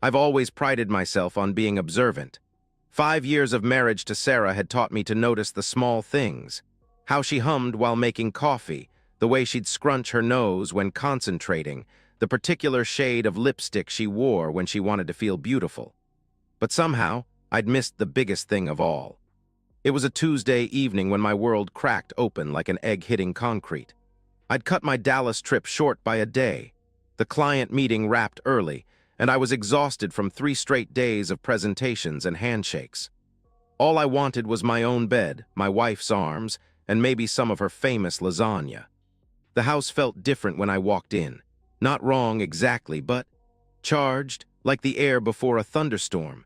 I've always prided myself on being observant. 5 years of marriage to Sarah had taught me to notice the small things. How she hummed while making coffee, the way she'd scrunch her nose when concentrating, the particular shade of lipstick she wore when she wanted to feel beautiful. But somehow, I'd missed the biggest thing of all. It was a Tuesday evening when my world cracked open like an egg hitting concrete. I'd cut my Dallas trip short by a day. The client meeting wrapped early, and I was exhausted from 3 straight days of presentations and handshakes. All I wanted was my own bed, my wife's arms, and maybe some of her famous lasagna. The house felt different when I walked in. Not wrong exactly, but charged, like the air before a thunderstorm.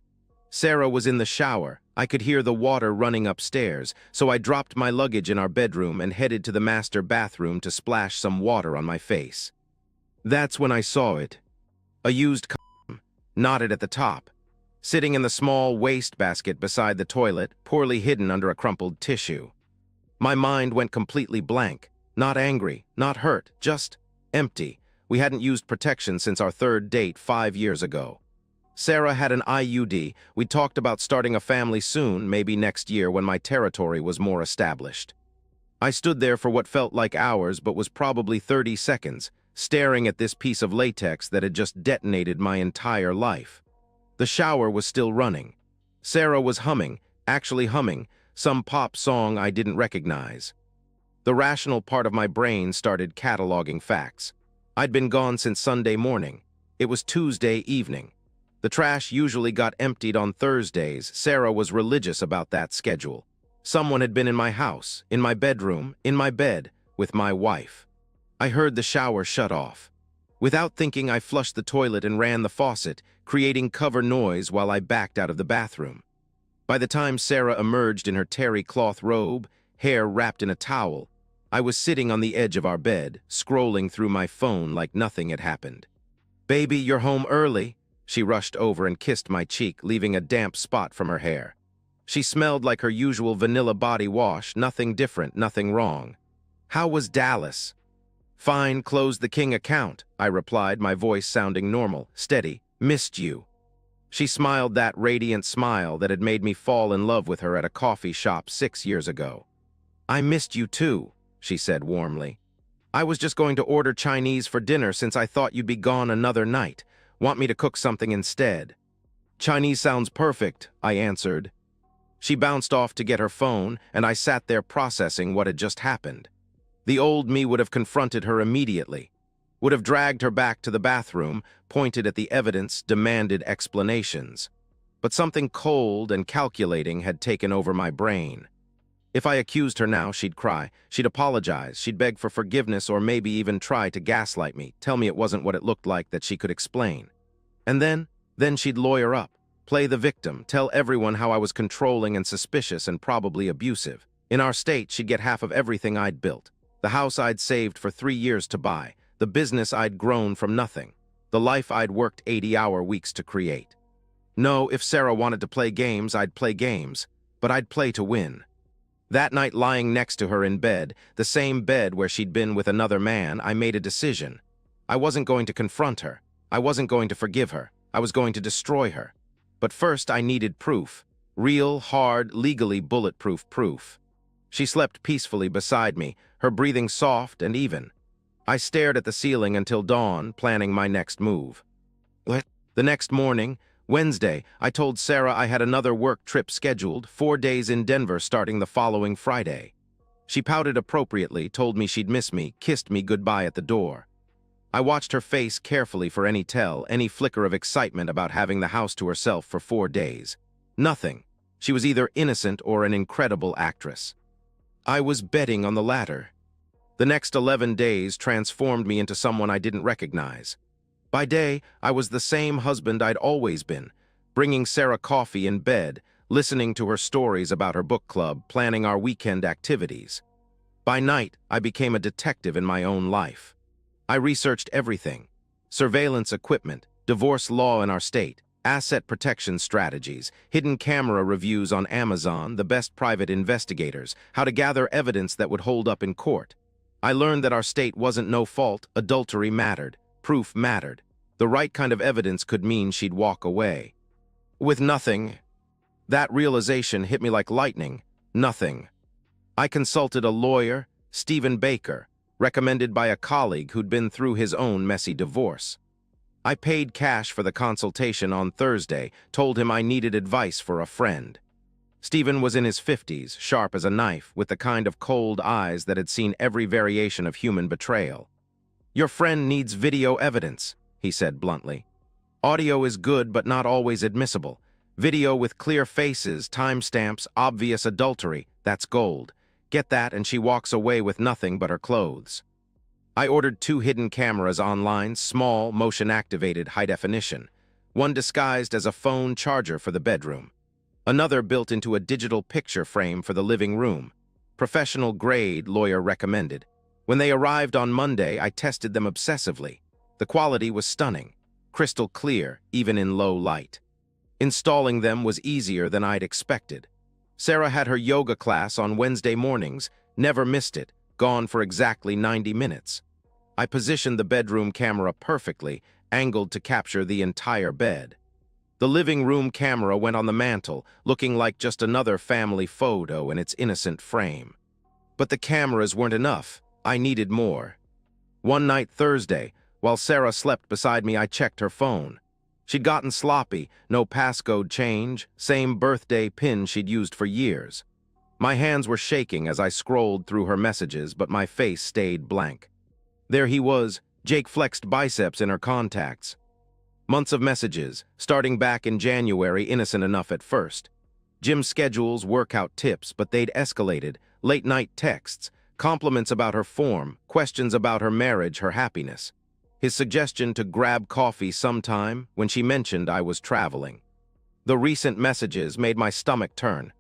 Sarah was in the shower. I could hear the water running upstairs, so I dropped my luggage in our bedroom and headed to the master bathroom to splash some water on my face. That's when I saw it. A used condom, knotted at the top, sitting in the small wastebasket beside the toilet, poorly hidden under a crumpled tissue. My mind went completely blank. Not angry, not hurt, just empty. We hadn't used protection since our 3rd date 5 years ago. Sarah had an IUD. We talked about starting a family soon, maybe next year when my territory was more established. I stood there for what felt like hours but was probably 30 seconds, staring at this piece of latex that had just detonated my entire life. The shower was still running. Sarah was humming, actually humming, some pop song I didn't recognize. The rational part of my brain started cataloging facts. I'd been gone since Sunday morning. It was Tuesday evening. The trash usually got emptied on Thursdays. Sarah was religious about that schedule. Someone had been in my house, in my bedroom, in my bed, with my wife. I heard the shower shut off. Without thinking, I flushed the toilet and ran the faucet, creating cover noise while I backed out of the bathroom. By the time Sarah emerged in her terry cloth robe, hair wrapped in a towel, I was sitting on the edge of our bed, scrolling through my phone like nothing had happened. "Baby, you're home early." She rushed over and kissed my cheek, leaving a damp spot from her hair. She smelled like her usual vanilla body wash, nothing different, nothing wrong. "How was Dallas?" "Fine, closed the King account," I replied, my voice sounding normal, steady. "Missed you." She smiled that radiant smile that had made me fall in love with her at a coffee shop 6 years ago. "I missed you too," she said warmly. "I was just going to order Chinese for dinner since I thought you'd be gone another night. Want me to cook something instead?" "Chinese sounds perfect," I answered. She bounced off to get her phone, and I sat there processing what had just happened. The old me would have confronted her immediately, would have dragged her back to the bathroom, pointed at the evidence, demanded explanations. But something cold and calculating had taken over my brain. If I accused her now, she'd cry, she'd apologize, she'd beg for forgiveness, or maybe even try to gaslight me, tell me it wasn't what it looked like that she could explain. And then she'd lawyer up, play the victim, tell everyone how I was controlling and suspicious and probably abusive. In our state, she'd get half of everything I'd built. The house I'd saved for 3 years to buy, the business I'd grown from nothing, the life I'd worked 80-hour weeks to create. No, if Sarah wanted to play games, I'd play games, but I'd play to win. That night, lying next to her in bed, the same bed where she'd been with another man, I made a decision. I wasn't going to confront her. I wasn't going to forgive her. I was going to destroy her. But first, I needed proof. Real, hard, legally bulletproof proof. She slept peacefully beside me, her breathing soft and even. I stared at the ceiling until dawn, planning my next move. The next morning, Wednesday, I told Sarah I had another work trip scheduled, 4 days in Denver starting the following Friday. She pouted appropriately, told me she'd miss me, kissed me goodbye at the door. I watched her face carefully for any tell, any flicker of excitement about having the house to herself for 4 days. Nothing. She was either innocent or an incredible actress. I was betting on the latter. The next 11 days transformed me into someone I didn't recognize. By day, I was the same husband I'd always been, bringing Sarah coffee in bed, listening to her stories about her book club, planning our weekend activities. By night, I became a detective in my own life. I researched everything: surveillance equipment, divorce law in our state, asset protection strategies, hidden camera reviews on Amazon, the best private investigators, how to gather evidence that would hold up in court. I learned that our state wasn't no fault, adultery mattered, proof mattered. The right kind of evidence could mean she'd walk away. With nothing, that realization hit me like lightning. Nothing. I consulted a lawyer, Stephen Baker, recommended by a colleague who'd been through his own messy divorce. I paid cash for the consultation on Thursday, told him I needed advice for a friend. Stephen was in his 50s, sharp as a knife, with the kind of cold eyes that had seen every variation of human betrayal. "Your friend needs video evidence," he said bluntly. "Audio is good but not always admissible. Video with clear faces, timestamps, obvious adultery, that's gold. Get that and she walks away with nothing but her clothes." I ordered 2 hidden cameras online, small, motion-activated, high definition. One disguised as a phone charger for the bedroom. Another built into a digital picture frame for the living room. Professional grade, lawyer recommended. When they arrived on Monday, I tested them obsessively. The quality was stunning, crystal clear, even in low light. Installing them was easier than I'd expected. Sarah had her yoga class on Wednesday mornings, never missed it, gone for exactly 90 minutes. I positioned the bedroom camera perfectly, angled to capture the entire bed. The living room camera went on the mantel, looking like just another family photo in its innocent frame. But the cameras weren't enough. I needed more. One night Thursday, while Sarah slept beside me, I checked her phone. She'd gotten sloppy, no passcode change, same birthday pin she'd used for years. My hands were shaking as I scrolled through her messages, but my face stayed blank. There he was. Jake flexed biceps in her contacts. Months of messages, starting back in January, innocent enough at first. Gym schedules, workout tips, but they'd escalated. Late-night texts, compliments about her form, questions about her marriage, her happiness. His suggestion to grab coffee sometime when she mentioned I was traveling. The recent messages made my stomach turn.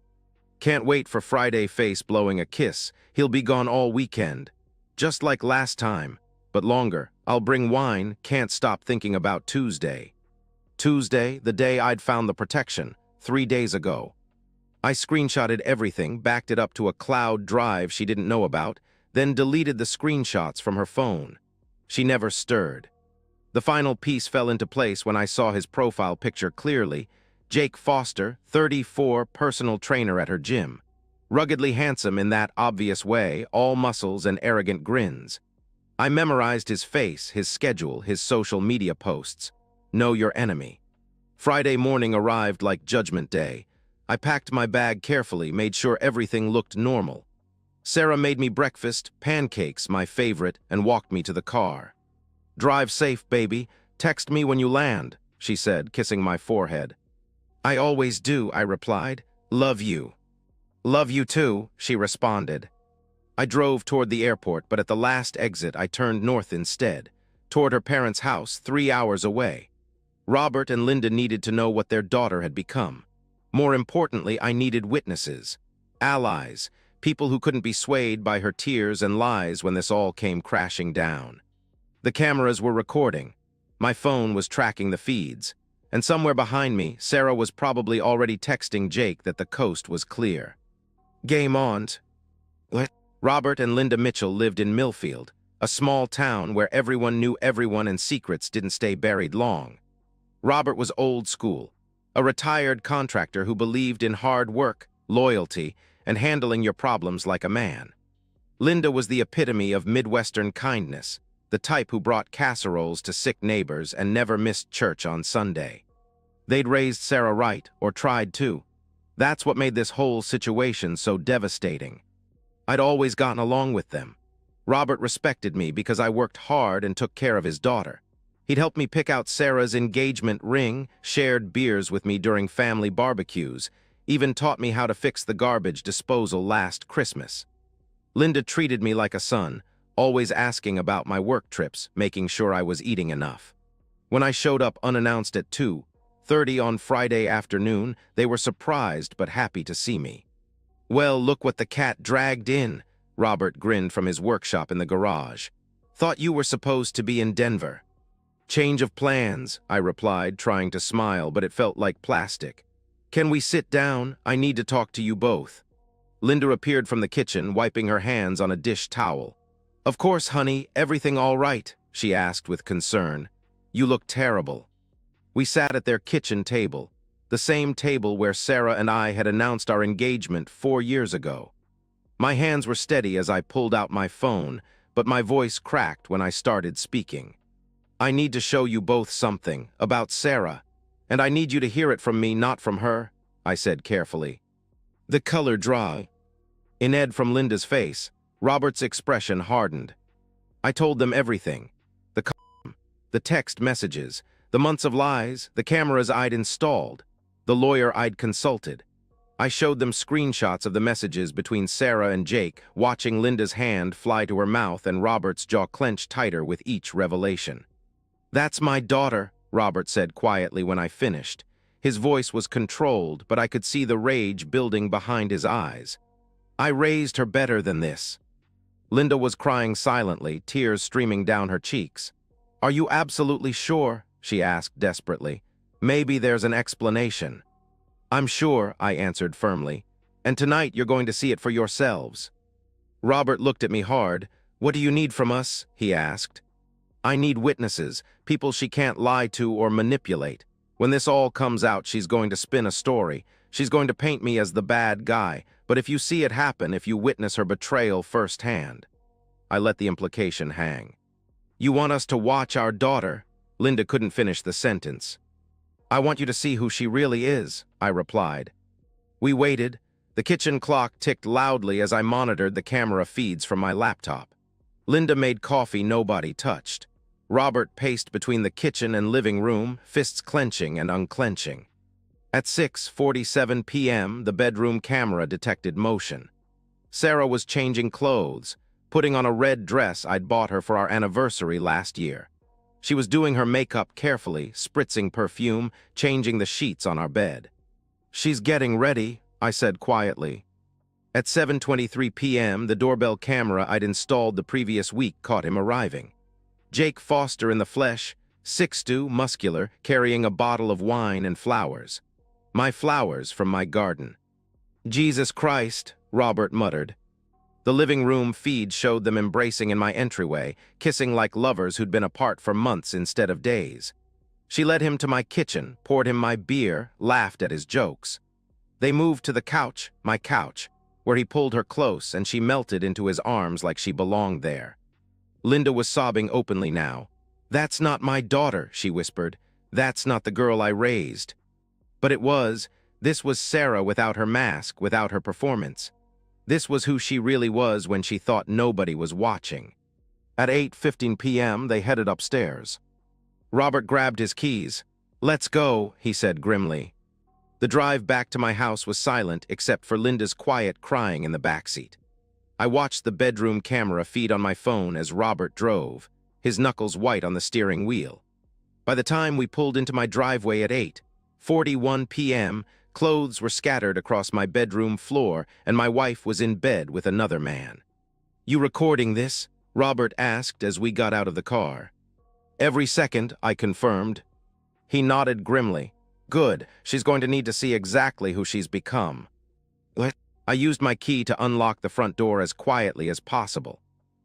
"Can't wait for Friday," face blowing a kiss. "He'll be gone all weekend. Just like last time, but longer. I'll bring wine, can't stop thinking about Tuesday." Tuesday, the day I'd found the protection, 3 days ago. I screenshotted everything, backed it up to a cloud drive she didn't know about, then deleted the screenshots from her phone. She never stirred. The final piece fell into place when I saw his profile picture clearly. Jake Foster, 34, personal trainer at her gym. Ruggedly handsome in that obvious way, all muscles and arrogant grins. I memorized his face, his schedule, his social media posts. Know your enemy. Friday morning arrived like Judgment Day. I packed my bag carefully, made sure everything looked normal. Sarah made me breakfast, pancakes, my favorite, and walked me to the car. "Drive safe, baby. Text me when you land," she said, kissing my forehead. "I always do," I replied. "Love you." "Love you too," she responded. I drove toward the airport, but at the last exit I turned north instead, toward her parents' house 3 hours away. Robert and Linda needed to know what their daughter had become. More importantly, I needed witnesses, allies, people who couldn't be swayed by her tears and lies when this all came crashing down. The cameras were recording. My phone was tracking the feeds. And somewhere behind me, Sarah was probably already texting Jake that the coast was clear. Game on. What? Robert and Linda Mitchell lived in Millfield, a small town where everyone knew everyone and secrets didn't stay buried long. Robert was old school, a retired contractor who believed in hard work, loyalty, and handling your problems like a man. Linda was the epitome of Midwestern kindness, the type who brought casseroles to sick neighbors and never missed church on Sunday. They'd raised Sarah right, or tried to. That's what made this whole situation so devastating. I'd always gotten along with them. Robert respected me because I worked hard and took care of his daughter. He'd helped me pick out Sarah's engagement ring, shared beers with me during family barbecues, even taught me how to fix the garbage disposal last Christmas. Linda treated me like a son, always asking about my work trips, making sure I was eating enough. When I showed up unannounced at 2:30 on Friday afternoon, they were surprised but happy to see me. "Well, look what the cat dragged in," Robert grinned from his workshop in the garage. "Thought you were supposed to be in Denver." "Change of plans," I replied, trying to smile, but it felt like plastic. "Can we sit down? I need to talk to you both." Linda appeared from the kitchen, wiping her hands on a dish towel. "Of course, honey, everything all right?" she asked with concern. You look terrible." We sat at their kitchen table, the same table where Sarah and I had announced our engagement 4 years ago. My hands were steady as I pulled out my phone, but my voice cracked when I started speaking. "I need to show you both something about Sarah, and I need you to hear it from me, not from her," I said carefully. The color dry in Ed from Linda's face. Robert's expression hardened. I told them everything. The text messages, the months of lies, the cameras I'd installed, the lawyer I'd consulted. I showed them screenshots of the messages between Sarah and Jake, watching Linda's hand fly to her mouth and Robert's jaw clench tighter with each revelation. "That's my daughter," Robert said quietly when I finished. His voice was controlled, but I could see the rage building behind his eyes. "I raised her better than this." Linda was crying silently, tears streaming down her cheeks. "Are you absolutely sure?" she asked desperately. "Maybe there's an explanation." "I'm sure," I answered firmly. "And tonight you're going to see it for yourselves." Robert looked at me hard. "What do you need from us?" he asked. "I need witnesses, people she can't lie to or manipulate. When this all comes out, she's going to spin a story. She's going to paint me as the bad guy, but if you see it happen, if you witness her betrayal firsthand." I let the implication hang. "You want us to watch our daughter?" Linda couldn't finish the sentence. "I want you to see who she really is," I replied. We waited. The kitchen clock ticked loudly as I monitored the camera feeds from my laptop. Linda made coffee nobody touched. Robert paced between the kitchen and living room, fists clenching and unclenching. At 6:47 p.m., the bedroom camera detected motion. Sarah was changing clothes, putting on a red dress I'd bought her for our anniversary last year. She was doing her makeup carefully, spritzing perfume, changing the sheets on our bed. "She's getting ready," I said quietly. At 7:23 p.m., the doorbell camera I'd installed the previous week caught him arriving. Jake Foster in the flesh, 6'2", muscular, carrying a bottle of wine and flowers. My flowers from my garden. "Jesus Christ," Robert muttered. The living room feed showed them embracing in my entryway, kissing like lovers who'd been apart for months instead of days. She led him to my kitchen, poured him my beer, laughed at his jokes. They moved to the couch, my couch, where he pulled her close and she melted into his arms like she belonged there. Linda was sobbing openly now. "That's not my daughter," she whispered. "That's not the girl I raised." But it was. This was Sarah without her mask, without her performance. This was who she really was when she thought nobody was watching. At 8:15 p.m., they headed upstairs. Robert grabbed his keys. "Let's go," he said grimly. The drive back to my house was silent except for Linda's quiet crying in the backseat. I watched the bedroom camera feed on my phone as Robert drove, his knuckles white on the steering wheel. By the time we pulled into my driveway at 8:41 p.m., clothes were scattered across my bedroom floor and my wife was in bed with another man. "You recording this?" Robert asked as we got out of the car. "Every second," I confirmed. He nodded grimly. "Good, she's going to need to see exactly who she's become." I used my key to unlock the front door as quietly as possible.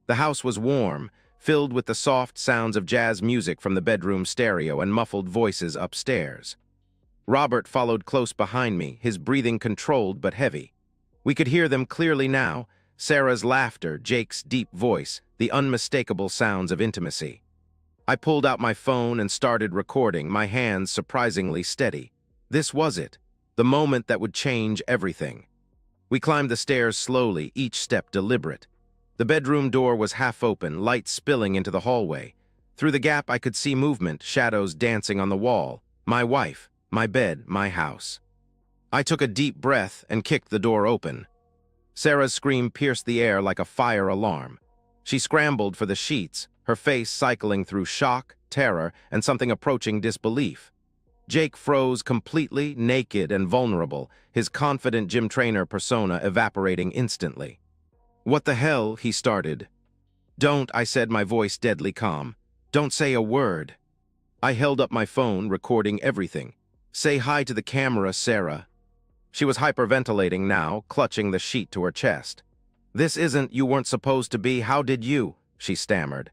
The house was warm, filled with the soft sounds of jazz music from the bedroom stereo and muffled voices upstairs. Robert followed close behind me, his breathing controlled but heavy. We could hear them clearly now, Sarah's laughter, Jake's deep voice, the unmistakable sounds of intimacy. I pulled out my phone and started recording, my hands surprisingly steady. This was it, the moment that would change everything. We climbed the stairs slowly, each step deliberate. The bedroom door was half open, light spilling into the hallway. Through the gap I could see movement, shadows dancing on the wall. My wife, my bed, my house. I took a deep breath and kicked the door open. Sarah's scream pierced the air like a fire alarm. She scrambled for the sheets, her face cycling through shock, terror, and something approaching disbelief. Jake froze completely, naked and vulnerable, his confident gym trainer persona evaporating instantly. "What the hell?" he started. "Don't," I said, my voice deadly calm. "Don't say a word." I held up my phone, recording everything. "Say hi to the camera, Sarah." She was hyperventilating now, clutching the sheet to her chest. "This isn't, you weren't supposed to be, how did you?" she stammered.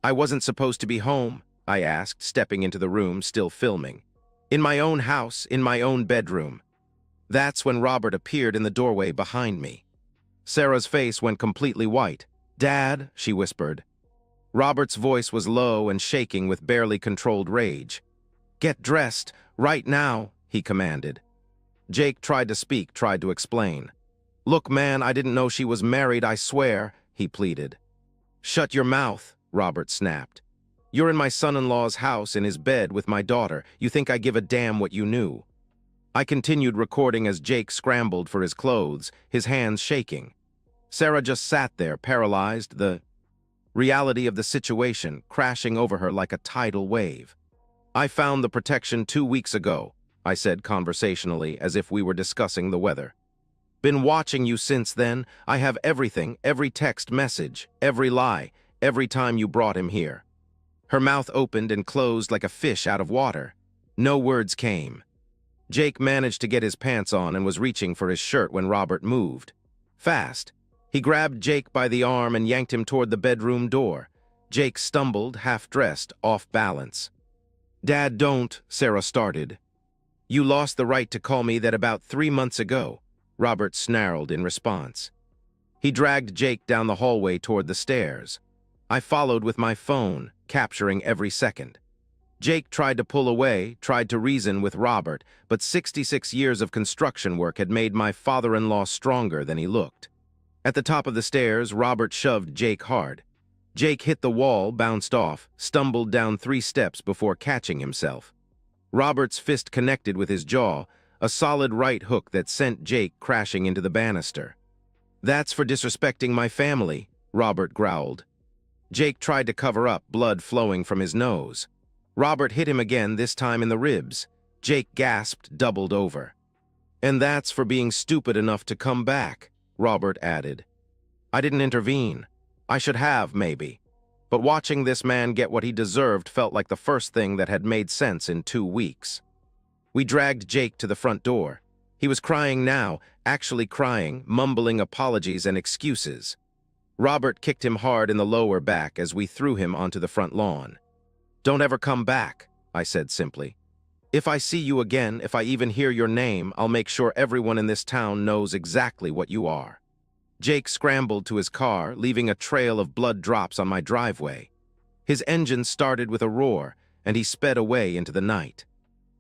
"I wasn't supposed to be home." I asked, stepping into the room, still filming. In my own house, in my own bedroom. That's when Robert appeared in the doorway behind me. Sarah's face went completely white. "Dad," she whispered. Robert's voice was low and shaking with barely controlled rage. "Get dressed, right now," he commanded. Jake tried to speak, tried to explain. "Look, man, I didn't know she was married, I swear," he pleaded. "Shut your mouth," Robert snapped. "You're in my son-in-law's house in his bed with my daughter. You think I give a damn what you knew?" I continued recording as Jake scrambled for his clothes, his hands shaking. Sarah just sat there, paralyzed, the reality of the situation crashing over her like a tidal wave. "I found the protection 2 weeks ago," I said conversationally, as if we were discussing the weather. "Been watching you since then. I have everything, every text message, every lie, every time you brought him here." Her mouth opened and closed like a fish out of water. No words came. Jake managed to get his pants on and was reaching for his shirt when Robert moved. Fast. He grabbed Jake by the arm and yanked him toward the bedroom door. Jake stumbled, half-dressed, off balance. "Dad, don't," Sarah started. "You lost the right to call me that about 3 months ago," Robert snarled in response. He dragged Jake down the hallway toward the stairs. I followed with my phone, capturing every second. Jake tried to pull away, tried to reason with Robert, but 66 years of construction work had made my father-in-law stronger than he looked. At the top of the stairs, Robert shoved Jake hard. Jake hit the wall, bounced off, stumbled down 3 steps before catching himself. Robert's fist connected with his jaw, a solid right hook that sent Jake crashing into the banister. "That's for disrespecting my family," Robert growled. Jake tried to cover up, blood flowing from his nose. Robert hit him again, this time in the ribs. Jake gasped, doubled over. "And that's for being stupid enough to come back," Robert added. I didn't intervene. I should have, maybe. But watching this man get what he deserved felt like the first thing that had made sense in 2 weeks. We dragged Jake to the front door. He was crying now, actually crying, mumbling apologies and excuses. Robert kicked him hard in the lower back as we threw him onto the front lawn. "Don't ever come back," I said simply. "If I see you again, if I even hear your name, I'll make sure everyone in this town knows exactly what you are." Jake scrambled to his car, leaving a trail of blood drops on my driveway. His engine started with a roar, and he sped away into the night.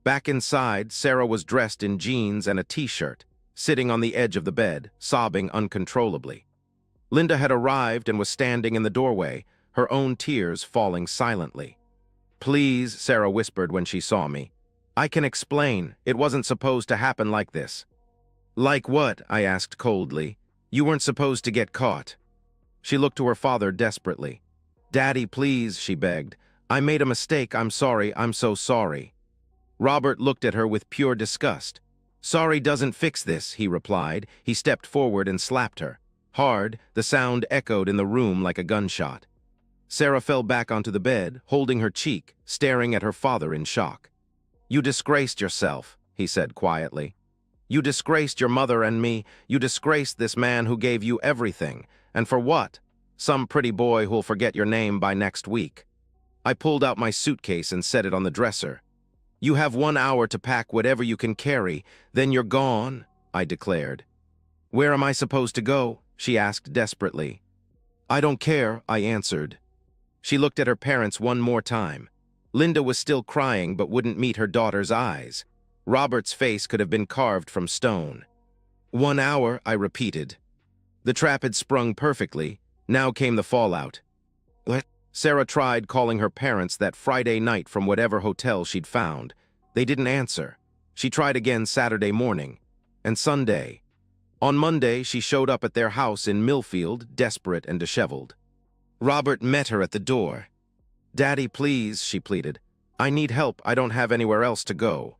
Back inside, Sarah was dressed in jeans and a t-shirt, sitting on the edge of the bed, sobbing uncontrollably. Linda had arrived and was standing in the doorway, her own tears falling silently. "Please," Sarah whispered when she saw me. "I can explain. It wasn't supposed to happen like this." "Like what?" I asked coldly. "You weren't supposed to get caught." She looked to her father desperately. "Daddy, please," she begged. "I made a mistake. I'm sorry. I'm so sorry." Robert looked at her with pure disgust. "Sorry doesn't fix this," he replied. He stepped forward and slapped her. Hard, the sound echoed in the room like a gunshot. Sarah fell back onto the bed, holding her cheek, staring at her father in shock. "You disgraced yourself," he said quietly. "You disgraced your mother and me. You disgraced this man who gave you everything. And for what? Some pretty boy who'll forget your name by next week." I pulled out my suitcase and set it on the dresser. "You have 1 hour to pack whatever you can carry, then you're gone," I declared. "Where am I supposed to go?" she asked desperately. "I don't care," I answered. She looked at her parents one more time. Linda was still crying but wouldn't meet her daughter's eyes. Robert's face could have been carved from stone. 1 hour, I repeated. The trap had sprung perfectly. Now came the fallout. Sarah tried calling her parents that Friday night from whatever hotel she'd found. They didn't answer. She tried again Saturday morning. And Sunday. On Monday, she showed up at their house in Millfield, desperate and disheveled. Robert met her at the door. "Daddy, please," she pleaded. "I need help. I don't have anywhere else to go."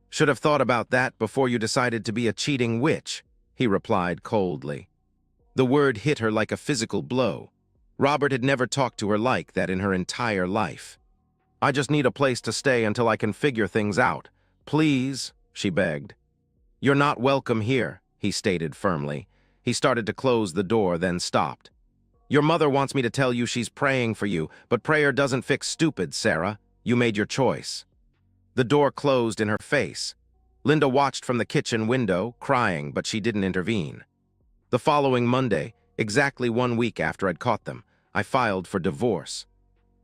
"Should have thought about that before you decided to be a cheating witch," he replied coldly. The word hit her like a physical blow. Robert had never talked to her like that in her entire life. "I just need a place to stay until I can figure things out. Please," she begged. "You're not welcome here," he stated firmly. He started to close the door, then stopped. Your mother wants me to tell you she's praying for you, but prayer doesn't fix stupid, Sarah. You made your choice. The door closed in her face. Linda watched from the kitchen window, crying, but she didn't intervene. The following Monday, exactly 1 week after I'd caught them, I filed for divorce.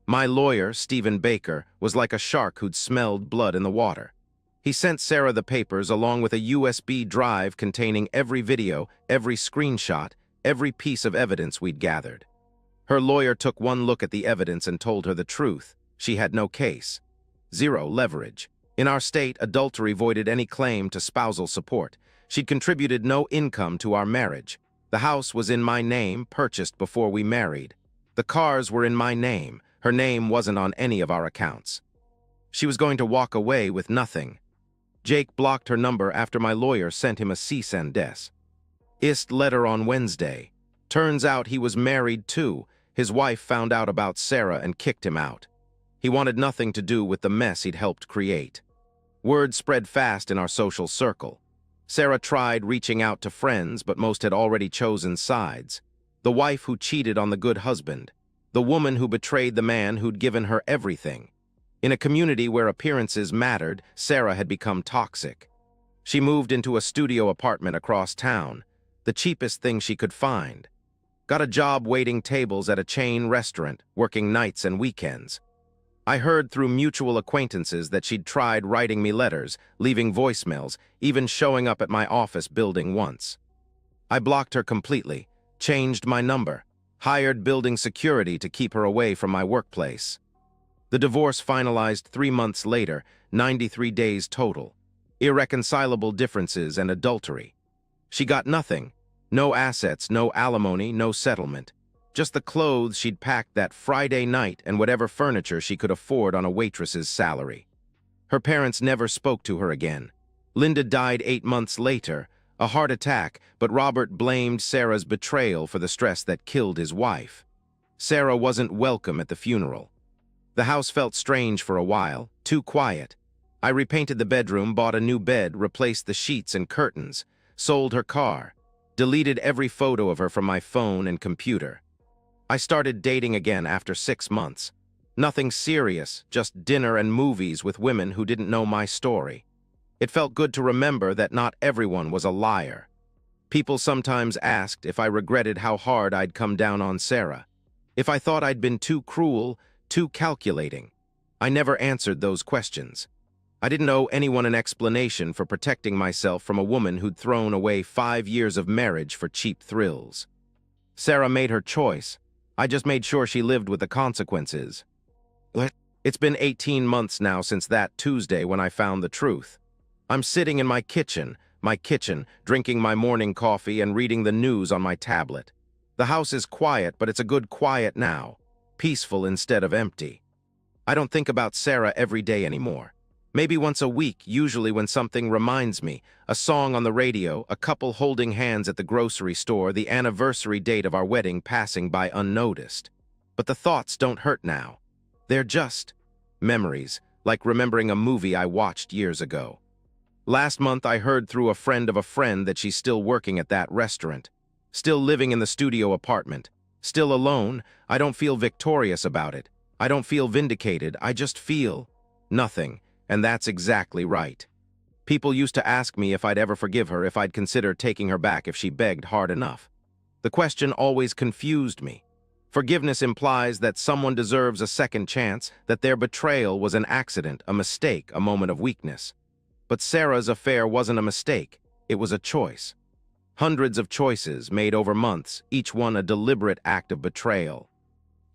My lawyer, Stephen Baker, was like a shark who'd smelled blood in the water. He sent Sarah the papers along with a USB drive containing every video, every screenshot, every piece of evidence we'd gathered. Her lawyer took one look at the evidence and told her the truth. She had no case. Zero leverage. In our state, adultery voided any claim to spousal support. She'd contributed no income to our marriage. The house was in my name, purchased before we married. The cars were in my name. Her name wasn't on any of our accounts. She was going to walk away with nothing. Jake blocked her number after my lawyer sent him a cease and desist letter on Wednesday. Turns out he was married too. His wife found out about Sarah and kicked him out. He wanted nothing to do with the mess he'd helped create. Word spread fast in our social circle. Sarah tried reaching out to friends, but most had already chosen sides. The wife who cheated on the good husband. The woman who betrayed the man who'd given her everything. In a community where appearances mattered, Sarah had become toxic. She moved into a studio apartment across town, the cheapest thing she could find. Got a job waiting tables at a chain restaurant, working nights and weekends. I heard through mutual acquaintances that she'd tried writing me letters, leaving voicemails, even showing up at my office building once. I blocked her completely, changed my number, hired building security to keep her away from my workplace. The divorce finalized 3 months later, 93 days total. Irreconcilable differences and adultery. She got nothing. No assets, no alimony, no settlement. Just the clothes she'd packed that Friday night and whatever furniture she could afford on a waitress's salary. Her parents never spoke to her again. Linda died 8 months later, a heart attack, but Robert blamed Sarah's betrayal for the stress that killed his wife. Sarah wasn't welcome at the funeral. The house felt strange for a while, too quiet. I repainted the bedroom, bought a new bed, replaced the sheets and curtains, sold her car, deleted every photo of her from my phone and computer. I started dating again after 6 months. Nothing serious, just dinner and movies with women who didn't know my story. It felt good to remember that not everyone was a liar. People sometimes asked if I regretted how hard I'd come down on Sarah, if I thought I'd been too cruel, too calculating. I never answered those questions. I didn't owe anyone an explanation for protecting myself from a woman who'd thrown away 5 years of marriage for cheap thrills. Sarah made her choice. I just made sure she lived with the consequences. It's been 18 months now since that Tuesday when I found the truth. I'm sitting in my kitchen, drinking my morning coffee and reading the news on my tablet. The house is quiet, but it's a good quiet now. Peaceful instead of empty. I don't think about Sarah every day anymore. Maybe once a week, usually when something reminds me, a song on the radio, a couple holding hands at the grocery store, the anniversary date of our wedding passing by unnoticed. But the thoughts don't hurt now. They're just memories, like remembering a movie I watched years ago. Last month, I heard through a friend of a friend that she's still working at that restaurant, still living in the studio apartment, still alone. I don't feel victorious about it. I don't feel vindicated. I just feel nothing. And that's exactly right. People used to ask me if I'd ever forgive her, if I'd consider taking her back if she begged hard enough. The question always confused me. Forgiveness implies that someone deserves a second chance, that their betrayal was an accident, a mistake, a moment of weakness. But Sarah's affair wasn't a mistake. It was a choice. Hundreds of choices made over months, each one a deliberate act of betrayal.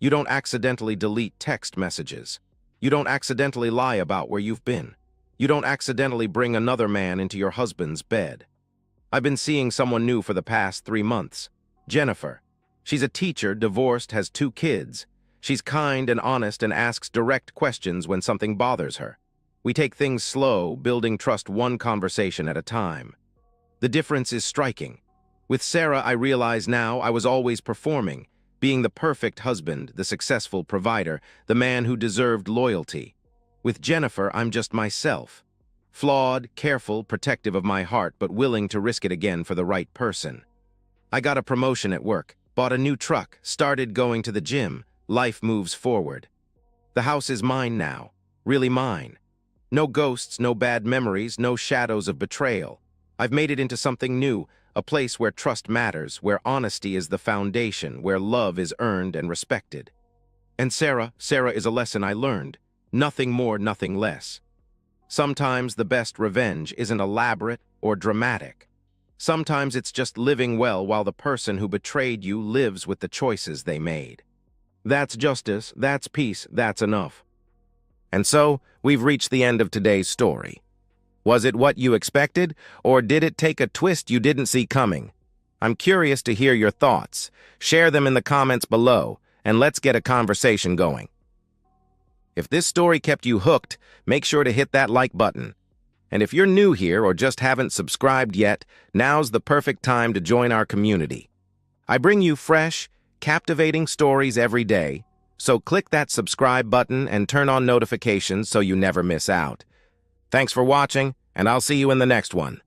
You don't accidentally delete text messages. You don't accidentally lie about where you've been. You don't accidentally bring another man into your husband's bed. I've been seeing someone new for the past 3 months. Jennifer. She's a teacher, divorced, has 2 kids. She's kind and honest and asks direct questions when something bothers her. We take things slow, building trust one conversation at a time. The difference is striking. With Sarah, I realize now I was always performing, being the perfect husband, the successful provider, the man who deserved loyalty. With Jennifer, I'm just myself. Flawed, careful, protective of my heart, but willing to risk it again for the right person. I got a promotion at work, bought a new truck, started going to the gym. Life moves forward. The house is mine now, really mine. No ghosts, no bad memories, no shadows of betrayal. I've made it into something new, a place where trust matters, where honesty is the foundation, where love is earned and respected. And Sarah is a lesson I learned. Nothing more, nothing less. Sometimes the best revenge isn't elaborate or dramatic. Sometimes it's just living well while the person who betrayed you lives with the choices they made. That's justice, that's peace, that's enough. And so, we've reached the end of today's story. Was it what you expected, or did it take a twist you didn't see coming? I'm curious to hear your thoughts. Share them in the comments below, and let's get a conversation going. If this story kept you hooked, make sure to hit that like button. And if you're new here or just haven't subscribed yet, now's the perfect time to join our community. I bring you fresh, captivating stories every day, so click that subscribe button and turn on notifications so you never miss out. Thanks for watching, and I'll see you in the next one.